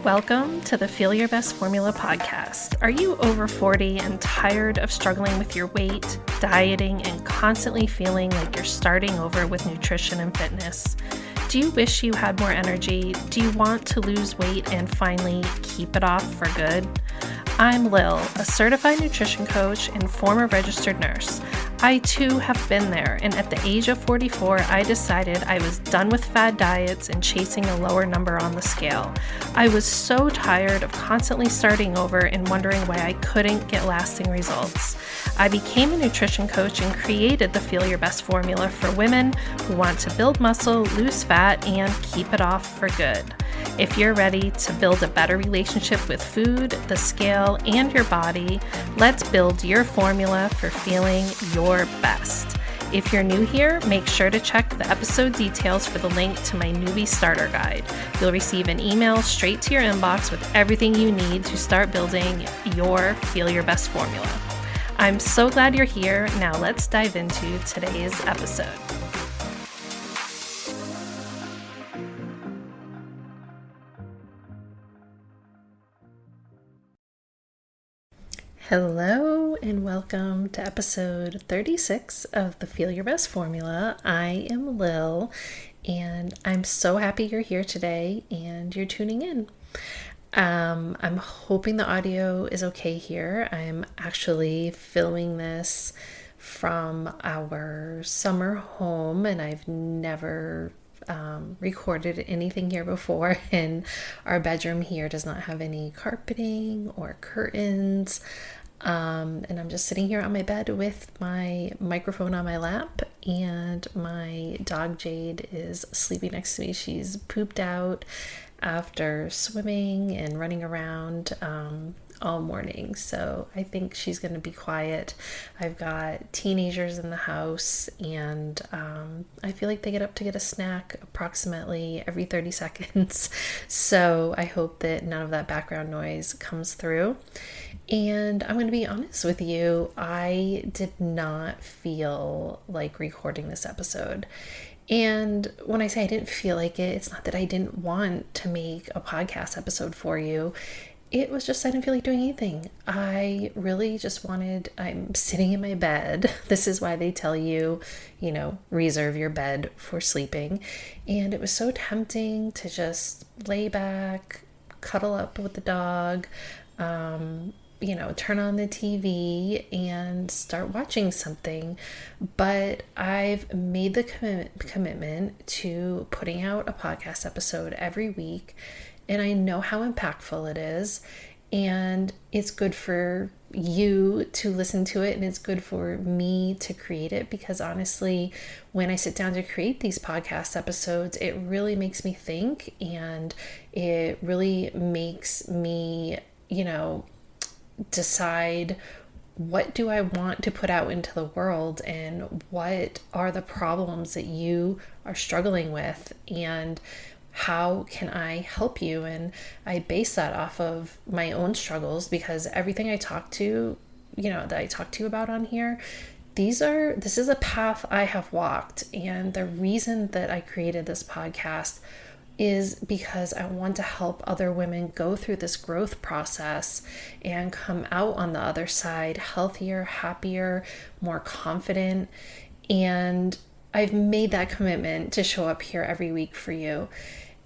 Welcome to the Feel Your Best Formula podcast. Are you over 40 and tired of struggling with your weight, dieting, and constantly feeling like you're starting over with nutrition and fitness? Do you wish you had more energy? Do you want to lose weight and finally keep it off for good? I'm Lil, a certified nutrition coach and former registered nurse. I too have been there, and at the age of 44, I decided I was done with fad diets and chasing a lower number on the scale. I was so tired of constantly starting over and wondering why I couldn't get lasting results. I became a nutrition coach and created the Feel Your Best formula for women who want to build muscle, lose fat, and keep it off for good. If you're ready to build a better relationship with food, the scale, and your body, let's build your formula for feeling your best. If you're new here, make sure to check the episode details for the link to my newbie starter guide. You'll receive an email straight to your inbox with everything you need to start building your Feel Your Best formula. I'm so glad you're here. Now let's dive into today's episode. Hello and welcome to episode 36 of the Feel Your Best formula. I am Lil and I'm so happy you're here today and you're tuning in. I'm hoping the audio is okay here. I'm actually filming this from our summer home and I've never recorded anything here before, and our bedroom here does not have any carpeting or curtains, and I'm just sitting here on my bed with my microphone on my lap, and my dog Jade is sleeping next to me. She's pooped out after swimming and running around all morning, so I think she's going to be quiet. I've got teenagers in the house, and I feel like they get up to get a snack approximately every 30 seconds, so I hope that none of that background noise comes through. And I'm going to be honest with you, I did not feel like recording this episode. And when I say I didn't feel like it, it's not that I didn't want to make a podcast episode for you. It was just I didn't feel like doing anything. I really just I'm sitting in my bed. This is why they tell you, reserve your bed for sleeping. And it was so tempting to just lay back, cuddle up with the dog, turn on the TV and start watching something. But I've made the commitment to putting out a podcast episode every week. And I know how impactful it is, and it's good for you to listen to it, and it's good for me to create it, because honestly, when I sit down to create these podcast episodes, it really makes me think, and it really makes me, decide what do I want to put out into the world, and what are the problems that you are struggling with, and how can I help you? And I base that off of my own struggles, because everything I talk to, that I talk to you about on here, this is a path I have walked. And the reason that I created this podcast is because I want to help other women go through this growth process and come out on the other side healthier, happier, more confident. And I've made that commitment to show up here every week for you.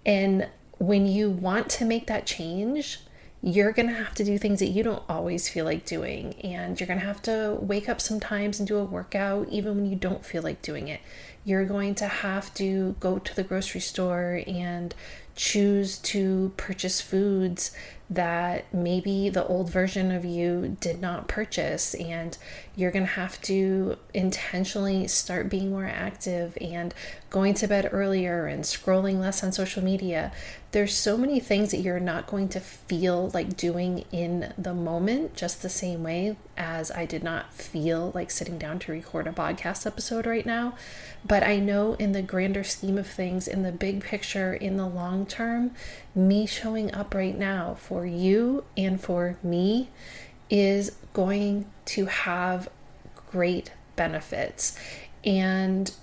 And when you want to make that change, you're going to have to do things that you don't always feel like doing. And you're going to have to wake up sometimes and do a workout even when you don't feel like doing it. You're going to have to go to the grocery store and choose to purchase foods that maybe the old version of you did not purchase, and you're going to have to intentionally start being more active and going to bed earlier and scrolling less on social media. There's so many things that you're not going to feel like doing in the moment, just the same way as I did not feel like sitting down to record a podcast episode right now. But I know in the grander scheme of things, in the big picture, in the long term, me showing up right now for you and for me is going to have great benefits. And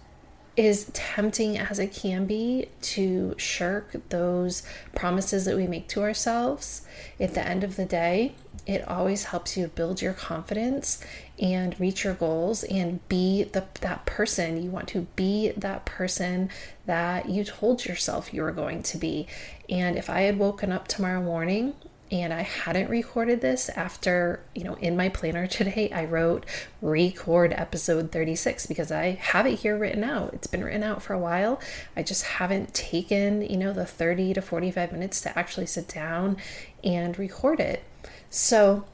as tempting as it can be to shirk those promises that we make to ourselves, at the end of the day, it always helps you build your confidence and reach your goals and be that person. You want to be that person that you told yourself you were going to be. And if I had woken up tomorrow morning and I hadn't recorded this after, in my planner today, I wrote record episode 36 because I have it here written out. It's been written out for a while. I just haven't taken, the 30 to 45 minutes to actually sit down and record it. So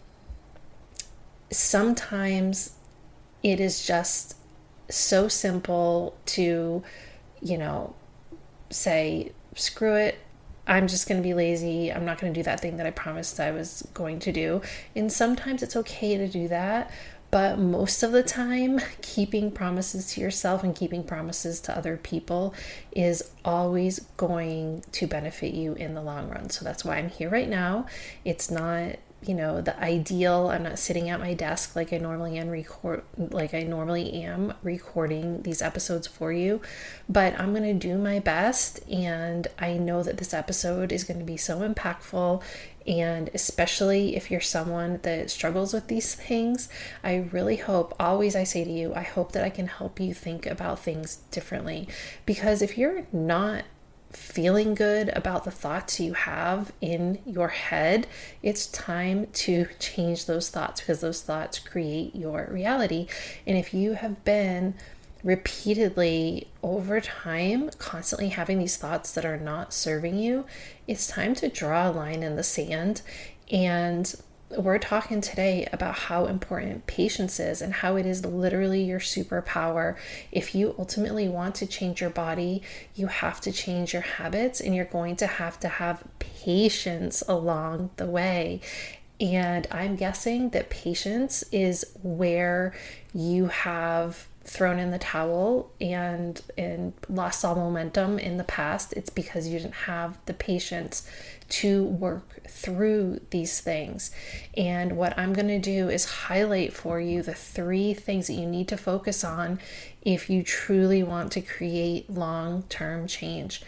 sometimes it is just so simple to, say, screw it. I'm just going to be lazy. I'm not going to do that thing that I promised I was going to do. And sometimes it's okay to do that. But most of the time, keeping promises to yourself and keeping promises to other people is always going to benefit you in the long run. So that's why I'm here right now. It's not, the ideal. I'm not sitting at my desk like I normally am recording these episodes for you, but I'm going to do my best. And I know that this episode is going to be so impactful. And especially if you're someone that struggles with these things, I really hope, always I say to you, I hope that I can help you think about things differently. Because if you're not feeling good about the thoughts you have in your head, it's time to change those thoughts, because those thoughts create your reality. And if you have been repeatedly over time constantly having these thoughts that are not serving you, it's time to draw a line in the sand. And we're talking today about how important patience is and how it is literally your superpower. If you ultimately want to change your body, you have to change your habits, and you're going to have patience along the way. And I'm guessing that patience is where you have thrown in the towel and lost all momentum in the past. It's because you didn't have the patience to work through these things. And what I'm going to do is highlight for you the 3 things that you need to focus on if you truly want to create long-term change.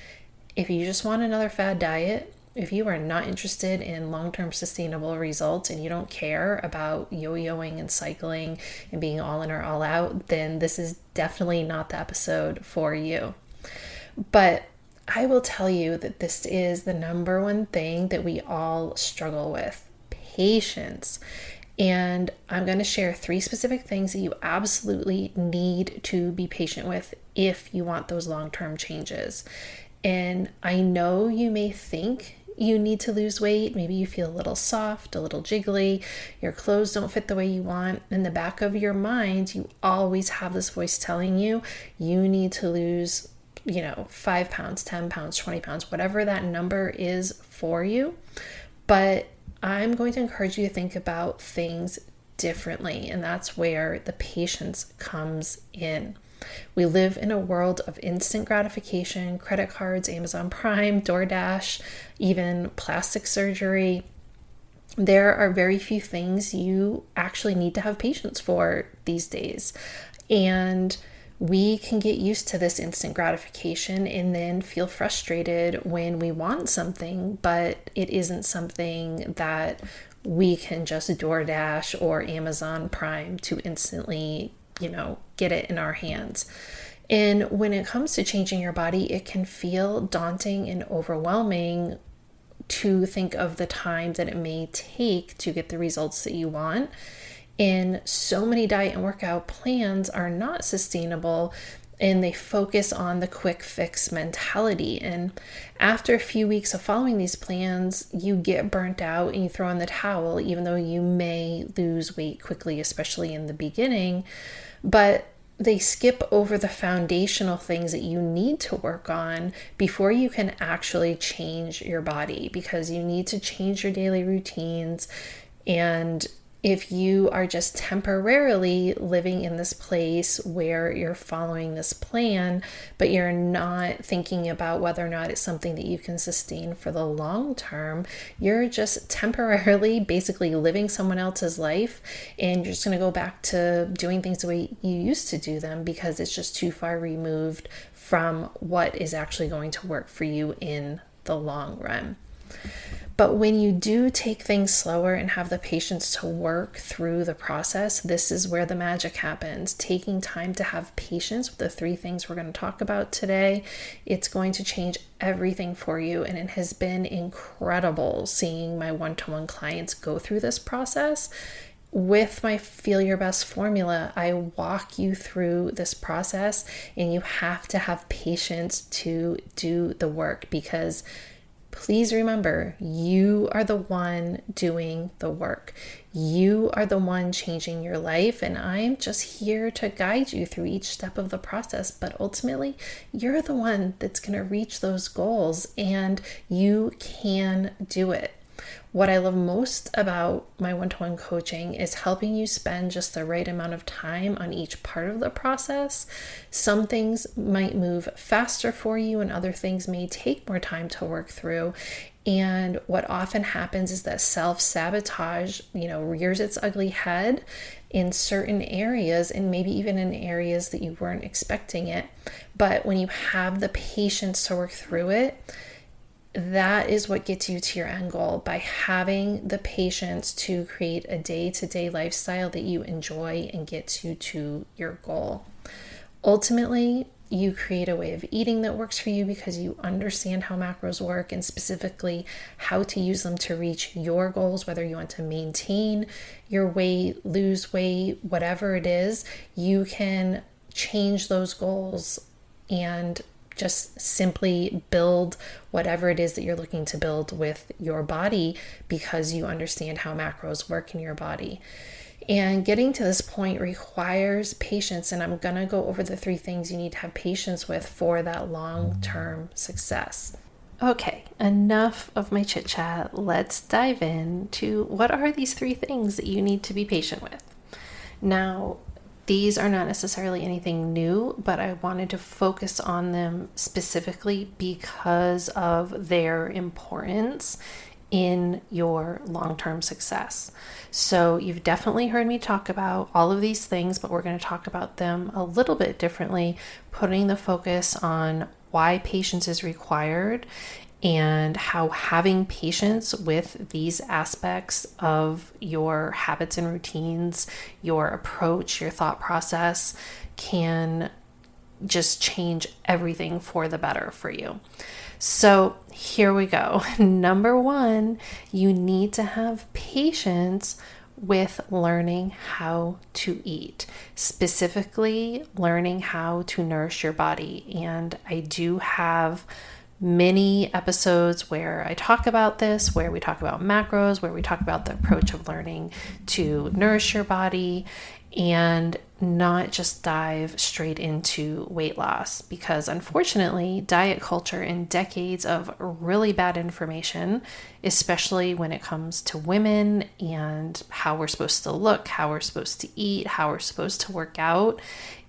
If you just want another fad diet, if you are not interested in long-term sustainable results and you don't care about yo-yoing and cycling and being all in or all out, then this is definitely not the episode for you. But I will tell you that this is the number one thing that we all struggle with: patience. And I'm going to share 3 specific things that you absolutely need to be patient with if you want those long-term changes. And I know you may think you need to lose weight. Maybe you feel a little soft, a little jiggly, your clothes don't fit the way you want. In the back of your mind, you always have this voice telling you you need to lose 5 pounds, 10 pounds, 20 pounds, whatever that number is for you. But I'm going to encourage you to think about things differently. And that's where the patience comes in. We live in a world of instant gratification, credit cards, Amazon Prime, DoorDash, even plastic surgery. There are very few things you actually need to have patience for these days. And we can get used to this instant gratification and then feel frustrated when we want something, but it isn't something that we can just DoorDash or Amazon Prime to instantly, get it in our hands. And when it comes to changing your body, it can feel daunting and overwhelming to think of the time that it may take to get the results that you want. And so many diet and workout plans are not sustainable, and they focus on the quick fix mentality. And after a few weeks of following these plans, you get burnt out and you throw in the towel, even though you may lose weight quickly, especially in the beginning. But they skip over the foundational things that you need to work on before you can actually change your body, because you need to change your daily routines. And if you are just temporarily living in this place where you're following this plan, but you're not thinking about whether or not it's something that you can sustain for the long term, you're just temporarily basically living someone else's life, and you're just going to go back to doing things the way you used to do them because it's just too far removed from what is actually going to work for you in the long run. But when you do take things slower and have the patience to work through the process, this is where the magic happens. Taking time to have patience with the 3 things we're going to talk about today, it's going to change everything for you. And it has been incredible seeing my one-to-one clients go through this process. With my Feel Your Best formula, I walk you through this process, and you have to have patience to do the work because please remember, you are the one doing the work. You are the one changing your life, and I'm just here to guide you through each step of the process. But ultimately, you're the one that's going to reach those goals, and you can do it. What I love most about my one-to-one coaching is helping you spend just the right amount of time on each part of the process. Some things might move faster for you and other things may take more time to work through. And what often happens is that self-sabotage, rears its ugly head in certain areas, and maybe even in areas that you weren't expecting it. But when you have the patience to work through it, that is what gets you to your end goal, by having the patience to create a day-to-day lifestyle that you enjoy and gets you to your goal. Ultimately, you create a way of eating that works for you because you understand how macros work and specifically how to use them to reach your goals, whether you want to maintain your weight, lose weight, whatever it is. You can change those goals and just simply build whatever it is that you're looking to build with your body because you understand how macros work in your body. And getting to this point requires patience, and I'm going to go over the 3 things you need to have patience with for that long-term success. Okay, enough of my chit chat. Let's dive into what are these 3 things that you need to be patient with. Now, these are not necessarily anything new, but I wanted to focus on them specifically because of their importance in your long-term success. So you've definitely heard me talk about all of these things, but we're going to talk about them a little bit differently, putting the focus on why patience is required and how having patience with these aspects of your habits and routines, your approach, your thought process can just change everything for the better for you. So here we go. Number 1, you need to have patience with learning how to eat, specifically learning how to nourish your body. And I do have many episodes where I talk about this, where we talk about macros, where we talk about the approach of learning to nourish your body and not just dive straight into weight loss, because unfortunately, diet culture and decades of really bad information, especially when it comes to women and how we're supposed to look, how we're supposed to eat, how we're supposed to work out,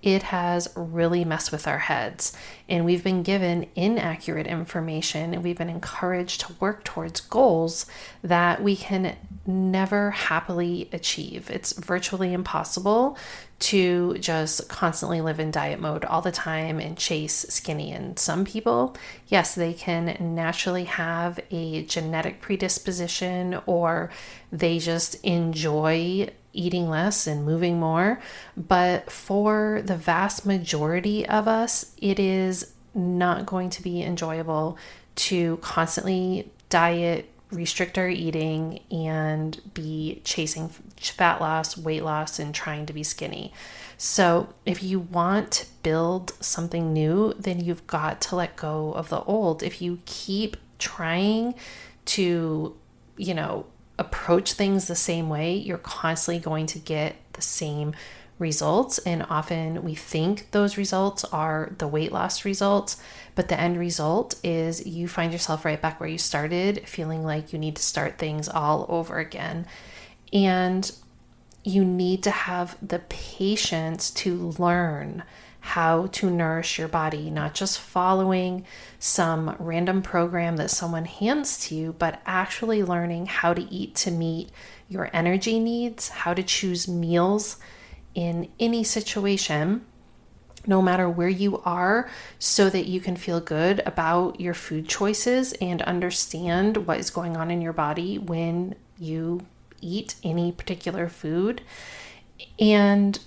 it has really messed with our heads. And we've been given inaccurate information, and we've been encouraged to work towards goals that we can never happily achieve. It's virtually impossible to just constantly live in diet mode all the time and chase skinny. And some people, yes, they can naturally have a genetic predisposition, or they just enjoy eating less and moving more. But for the vast majority of us, it is not going to be enjoyable to constantly diet, restrict our eating, and be chasing fat loss, weight loss, and trying to be skinny. So if you want to build something new, then you've got to let go of the old. If you keep trying to, approach things the same way, you're constantly going to get the same results. And often we think those results are the weight loss results, but the end result is you find yourself right back where you started, feeling like you need to start things all over again. And you need to have the patience to learn how to nourish your body, not just following some random program that someone hands to you, but actually learning how to eat to meet your energy needs, how to choose meals in any situation, no matter where you are, so that you can feel good about your food choices and understand what is going on in your body when you eat any particular food, and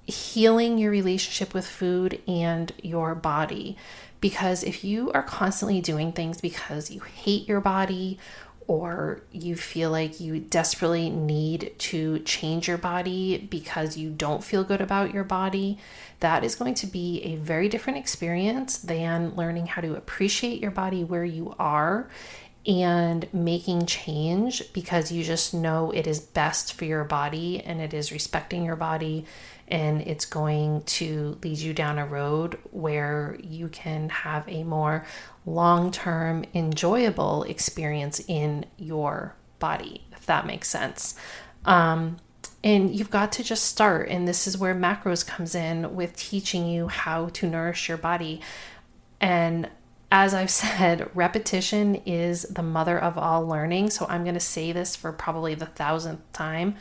healing your relationship with food and your body. Because if you are constantly doing things because you hate your body, or you feel like you desperately need to change your body because you don't feel good about your body, that is going to be a very different experience than learning how to appreciate your body where you are and making change because you just know it is best for your body and it is respecting your body, and it's going to lead you down a road where you can have a more long-term enjoyable experience in your body, if that makes sense. And you've got to just start, and this is where macros comes in with teaching you how to nourish your body. And as I've said, repetition is the mother of all learning. So I'm going to say this for probably the 1,000th time,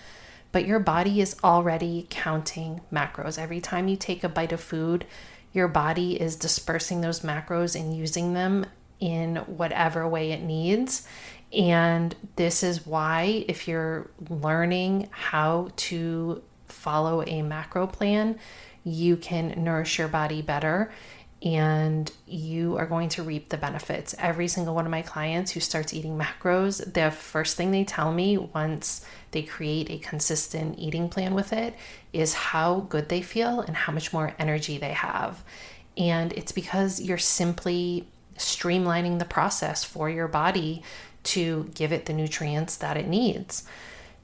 but your body is already counting macros. Every time you take a bite of food, your body is dispersing those macros and using them in whatever way it needs. And this is why, if you're learning how to follow a macro plan, you can nourish your body better and you are going to reap the benefits. Every single one of my clients who starts eating macros, the first thing they tell me once they create a consistent eating plan with it is how good they feel and how much more energy they have. And it's because you're simply streamlining the process for your body to give it the nutrients that it needs.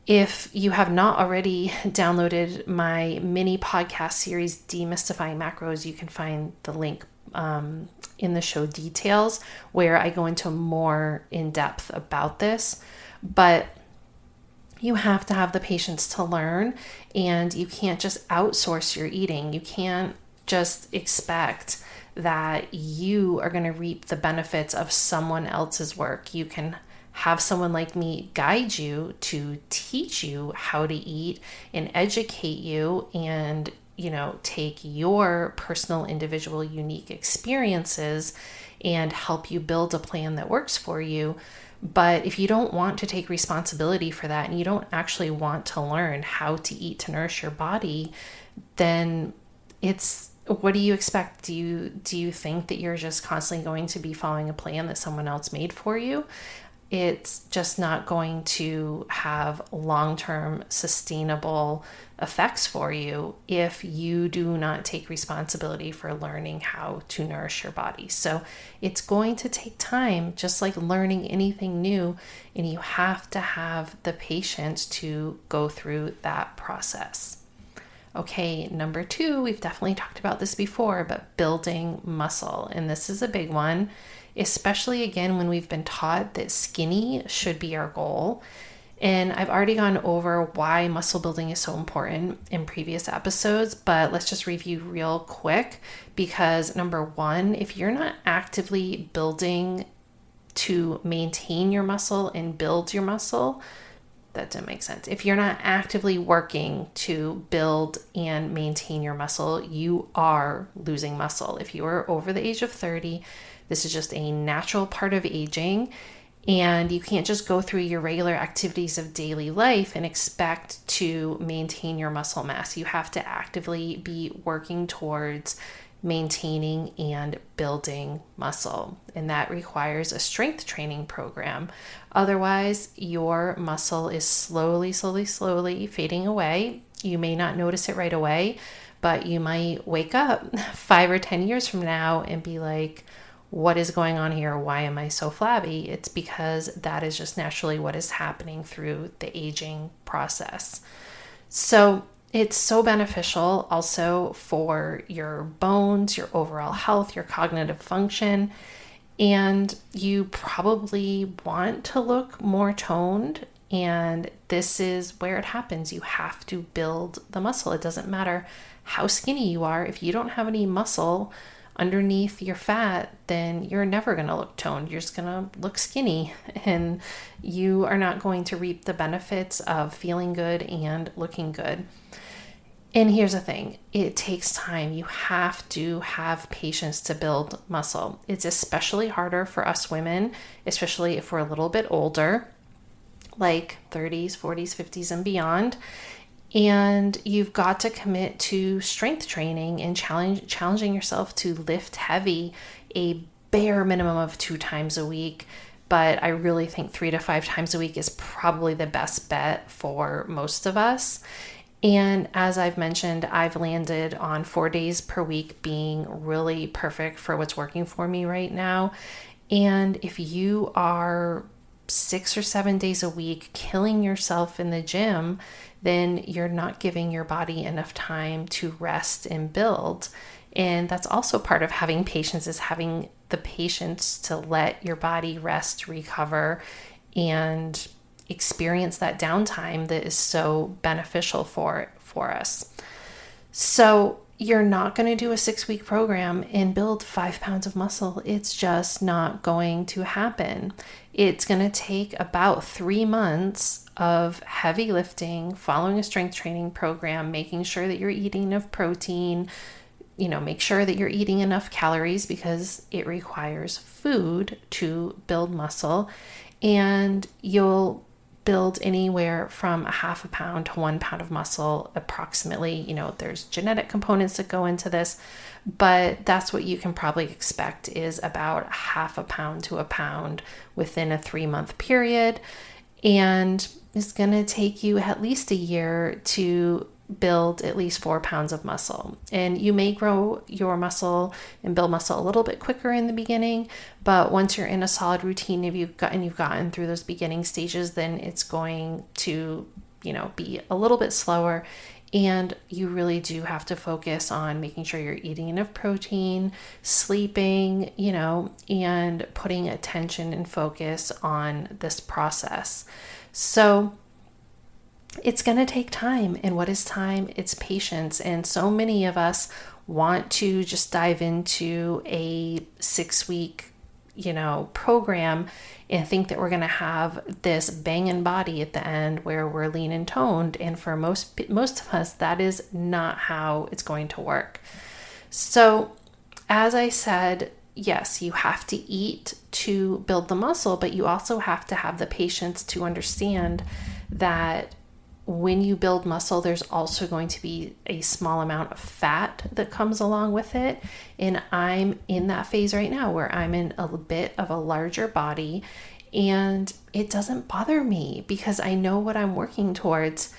If you have not already downloaded my mini podcast series, Demystifying Macros, you can find the link in the show details where I go into more in depth about this. But you have to have the patience to learn, and you can't just outsource your eating. You can't just expect that you are going to reap the benefits of someone else's work. You can have someone like me guide you to teach you how to eat and educate you and, take your personal, individual, unique experiences and help you build a plan that works for you. But if you don't want to take responsibility for that and you don't actually want to learn how to eat to nourish your body, then what do you expect? Do you think that you're just constantly going to be following a plan that someone else made for you? It's just not going to have long-term sustainable effects for you if you do not take responsibility for learning how to nourish your body. So it's going to take time, just like learning anything new, and you have to have the patience to go through that process. Okay, number 2, we've definitely talked about this before, but building muscle. And this is a big one, especially again when we've been taught that skinny should be our goal. And I've already gone over why muscle building is so important in previous episodes, but let's just review real quick, because number 1, if you're not actively building to maintain your muscle and build your muscle, that didn't make sense. If you're not actively working to build and maintain your muscle, you are losing muscle. If you are over the age of 30, this is just a natural part of aging, and you can't just go through your regular activities of daily life and expect to maintain your muscle mass. You have to actively be working towards maintaining and building muscle, and that requires a strength training program. Otherwise, your muscle is slowly fading away. You may not notice it right away, but you might wake up 5 or 10 years from now and be like, what is going on here? Why am I so flabby? It's because that is just naturally what is happening through the aging process. So it's so beneficial also for your bones, your overall health, your cognitive function, and you probably want to look more toned And this is where it happens. You have to build the muscle. It doesn't matter how skinny you are. If you don't have any muscle underneath your fat, then you're never going to look toned. You're just going to look skinny, and you are not going to reap the benefits of feeling good and looking good. And here's the thing, it takes time. You have to have patience to build muscle. It's especially harder for us women, especially if we're a little bit older, like 30s, 40s, 50s, and beyond. And you've got to commit to strength training and challenging yourself to lift heavy a bare minimum of 2 times a week. But I really think 3 to 5 times a week is probably the best bet for most of us. And as I've mentioned, I've landed on 4 days per week being really perfect for what's working for me right now. And if you are 6 or 7 days a week killing yourself in the gym, then you're not giving your body enough time to rest and build. And that's also part of having patience, is having the patience to let your body rest, recover, and experience that downtime that is so beneficial for us. So you're not going to do a 6-week program and build 5 pounds of muscle. It's just not going to happen. It's going to take about 3 months of heavy lifting, following a strength training program, making sure that you're eating enough protein, make sure that you're eating enough calories, because it requires food to build muscle. And you'll build anywhere from a half a pound to 1 pound of muscle approximately. There's genetic components that go into this, but that's what you can probably expect, is about half a pound to a pound within a 3-month period. And it's going to take you at least a year to build at least 4 pounds of muscle. And you may grow your muscle and build muscle a little bit quicker in the beginning, but once you're in a solid routine, if you've gotten through those beginning stages, then it's going to, be a little bit slower. And you really do have to focus on making sure you're eating enough protein, sleeping, and putting attention and focus on this process. So it's going to take time. And what is time? It's patience. And so many of us want to just dive into a 6-week, program and think that we're going to have this banging body at the end where we're lean and toned. And for most of us, that is not how it's going to work. So as I said, yes, you have to eat to build the muscle, but you also have to have the patience to understand that when you build muscle, there's also going to be a small amount of fat that comes along with it. And I'm in that phase right now where I'm in a bit of a larger body, and it doesn't bother me because I know what I'm working towards.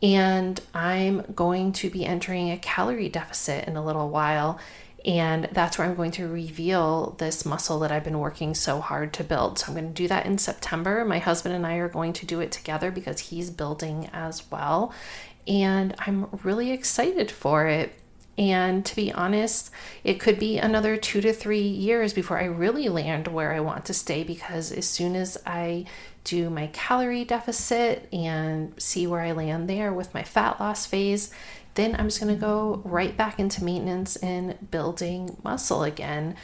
And I'm going to be entering a calorie deficit in a little while. And that's where I'm going to reveal this muscle that I've been working so hard to build. So I'm going to do that in September. My husband and I are going to do it together because he's building as well. And I'm really excited for it. And to be honest, it could be another 2 to 3 years before I really land where I want to stay, because as soon as I do my calorie deficit and see where I land there with my fat loss phase, then I'm just going to go right back into maintenance and building muscle again.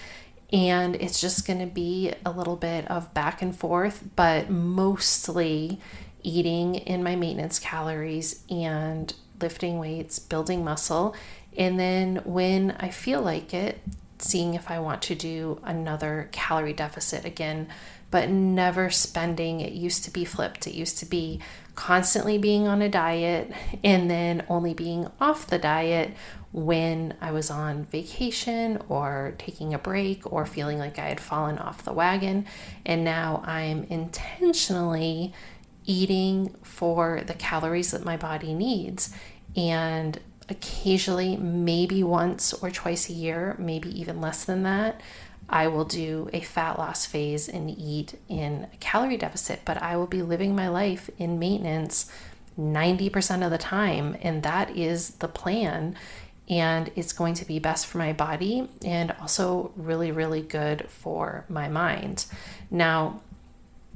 And it's just going to be a little bit of back and forth, but mostly eating in my maintenance calories and lifting weights, building muscle. And then when I feel like it, seeing if I want to do another calorie deficit again, but never spending. It used to be flipped. It used to be constantly being on a diet and then only being off the diet when I was on vacation or taking a break or feeling like I had fallen off the wagon. And now I'm intentionally eating for the calories that my body needs. And occasionally, maybe once or twice a year, maybe even less than that, I will do a fat loss phase and eat in a calorie deficit, but I will be living my life in maintenance 90% of the time. And that is the plan. And it's going to be best for my body and also really, really good for my mind. Now,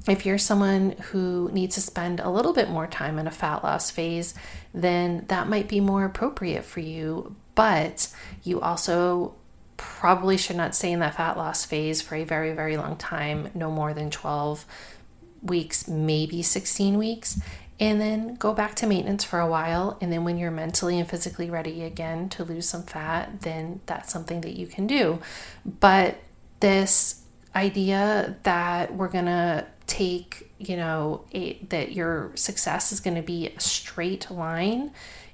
If you're someone who needs to spend a little bit more time in a fat loss phase, then that might be more appropriate for you. But you also probably should not stay in that fat loss phase for a very, very long time, no more than 12 weeks, maybe 16 weeks, and then go back to maintenance for a while. And then when you're mentally and physically ready again to lose some fat, then that's something that you can do. But this idea that we're going to take, that your success is going to be a straight line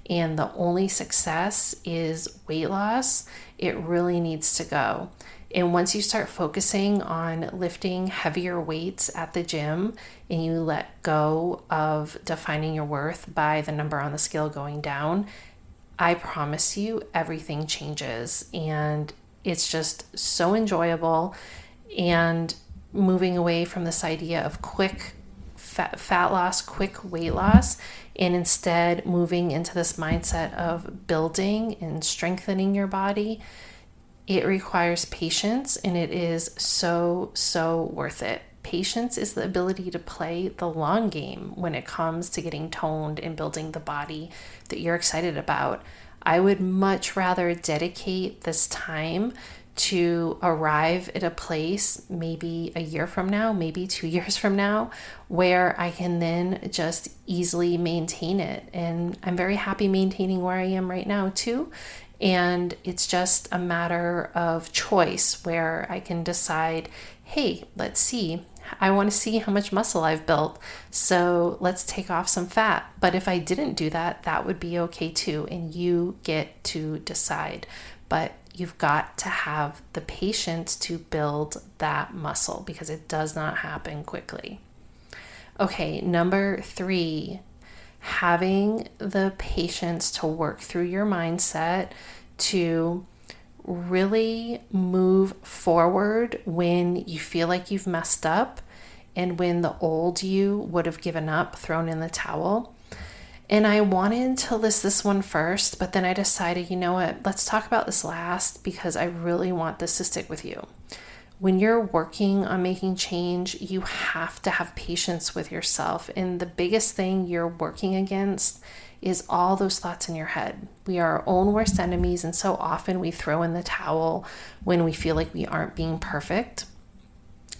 and the only success is weight loss, it really needs to go. And once you start focusing on lifting heavier weights at the gym and you let go of defining your worth by the number on the scale going down, I promise you everything changes. And it's just so enjoyable. And moving away from this idea of quick fat loss, quick weight loss, and instead moving into this mindset of building and strengthening your body, it requires patience, and it is so, so worth it. Patience is the ability to play the long game when it comes to getting toned and building the body that you're excited about. I would much rather dedicate this time to arrive at a place maybe a year from now, maybe 2 years from now, where I can then just easily maintain it. And I'm very happy maintaining where I am right now too. And it's just a matter of choice where I can decide, hey, let's see, I want to see how much muscle I've built, so let's take off some fat. But if I didn't do that, that would be okay too. And you get to decide. But you've got to have the patience to build that muscle because it does not happen quickly. Okay, number 3, having the patience to work through your mindset to really move forward when you feel like you've messed up and when the old you would have given up, thrown in the towel. And I wanted to list this one first, but then I decided, you know what, let's talk about this last because I really want this to stick with you. When you're working on making change, you have to have patience with yourself. And the biggest thing you're working against is all those thoughts in your head. We are our own worst enemies, and so often we throw in the towel when we feel like we aren't being perfect.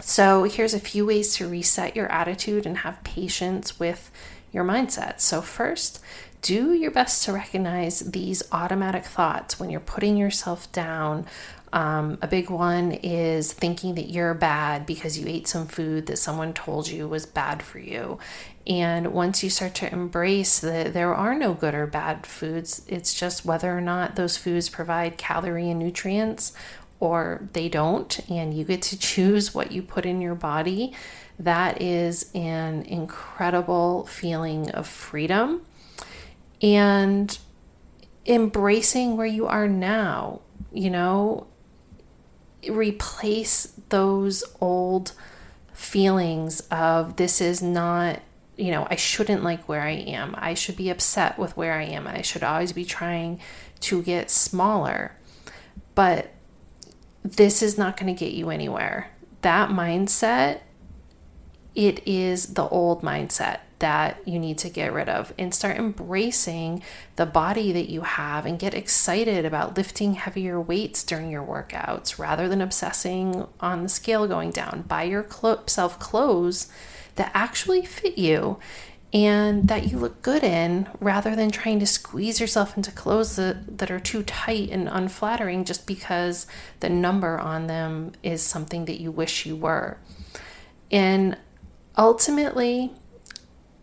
So here's a few ways to reset your attitude and have patience with your mindset. So first, do your best to recognize these automatic thoughts when you're putting yourself down. A big one is thinking that you're bad because you ate some food that someone told you was bad for you. And once you start to embrace that there are no good or bad foods, it's just whether or not those foods provide calorie and nutrients or they don't, and you get to choose what you put in your body. That is an incredible feeling of freedom and embracing where you are now, replace those old feelings of this is not, I shouldn't like where I am. I should be upset with where I am. I should always be trying to get smaller. But this is not going to get you anywhere. That mindset, it is the old mindset that you need to get rid of and start embracing the body that you have and get excited about lifting heavier weights during your workouts rather than obsessing on the scale going down. Buy yourself clothes that actually fit you and that you look good in rather than trying to squeeze yourself into clothes that are too tight and unflattering just because the number on them is something that you wish you were. And ultimately,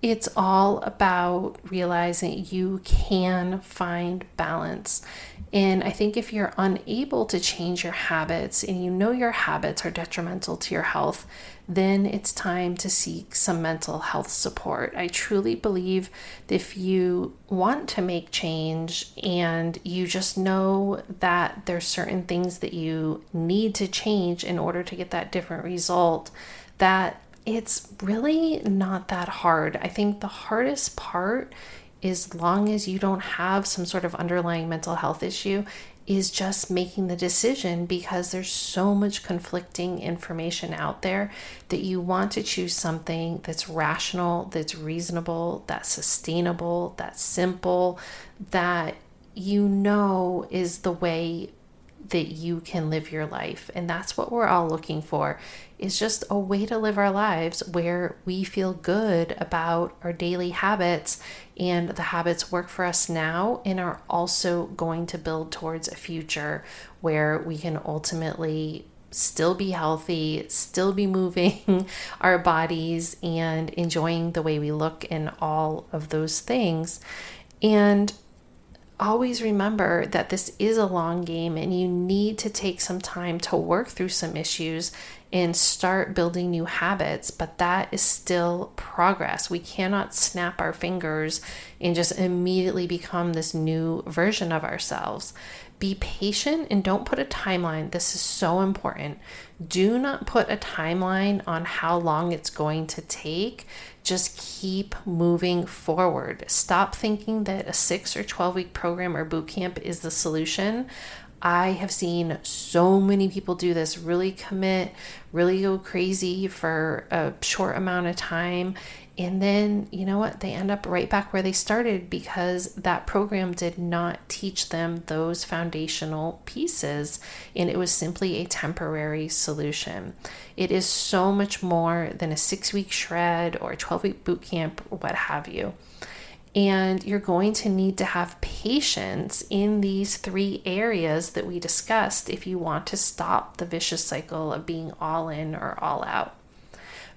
it's all about realizing you can find balance. And I think if you're unable to change your habits and you know your habits are detrimental to your health, then it's time to seek some mental health support. I truly believe that if you want to make change and you just know that there's certain things that you need to change in order to get that different result, that it's really not that hard. I think the hardest part, as long as you don't have some sort of underlying mental health issue, is just making the decision, because there's so much conflicting information out there, that you want to choose something that's rational, that's reasonable, that's sustainable, that's simple, that you know is the way that you can live your life. And that's what we're all looking for, is just a way to live our lives where we feel good about our daily habits, and the habits work for us now and are also going to build towards a future where we can ultimately still be healthy, still be moving our bodies and enjoying the way we look and all of those things. And always remember that this is a long game, and you need to take some time to work through some issues and start building new habits, but that is still progress. We cannot snap our fingers and just immediately become this new version of ourselves. Be patient and don't put a timeline. This is so important. Do not put a timeline on how long it's going to take. Just keep moving forward. Stop thinking that a 6 or 12-week program or boot camp is the solution. I have seen so many people do this, really commit, really go crazy for a short amount of time. And then, you know what? They end up right back where they started, because that program did not teach them those foundational pieces, and it was simply a temporary solution. It is so much more than a 6-week shred or a 12-week boot camp or what have you. And you're going to need to have patience in these 3 areas that we discussed if you want to stop the vicious cycle of being all in or all out.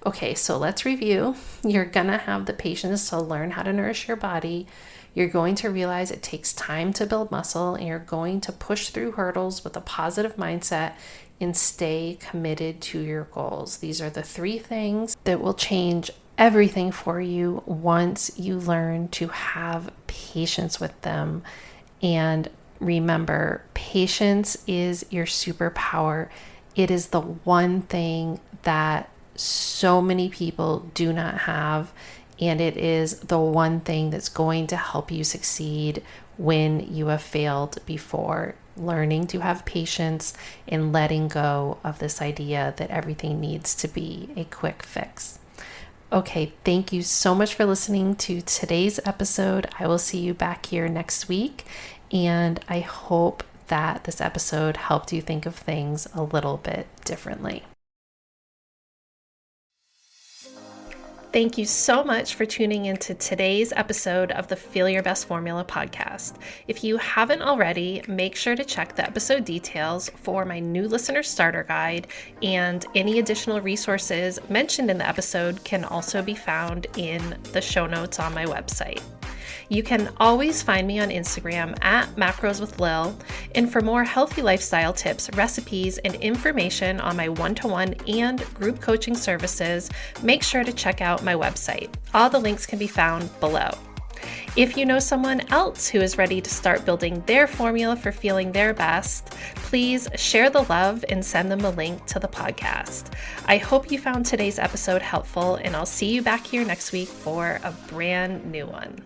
Okay, so let's review. You're going to have the patience to learn how to nourish your body. You're going to realize it takes time to build muscle, and you're going to push through hurdles with a positive mindset and stay committed to your goals. These are the 3 things that will change everything for you once you learn to have patience with them. And remember, patience is your superpower. It is the one thing that so many people do not have, and it is the one thing that's going to help you succeed when you have failed before. Learning to have patience and letting go of this idea that everything needs to be a quick fix. Okay, thank you so much for listening to today's episode. I will see you back here next week, and I hope that this episode helped you think of things a little bit differently. Thank you so much for tuning into today's episode of the Feel Your Best Formula podcast. If you haven't already, make sure to check the episode details for my new listener starter guide, and any additional resources mentioned in the episode can also be found in the show notes on my website. You can always find me on Instagram at Macros with Lil, and for more healthy lifestyle tips, recipes, and information on my one-to-one and group coaching services, make sure to check out my website. All the links can be found below. If you know someone else who is ready to start building their formula for feeling their best, please share the love and send them a link to the podcast. I hope you found today's episode helpful, and I'll see you back here next week for a brand new one.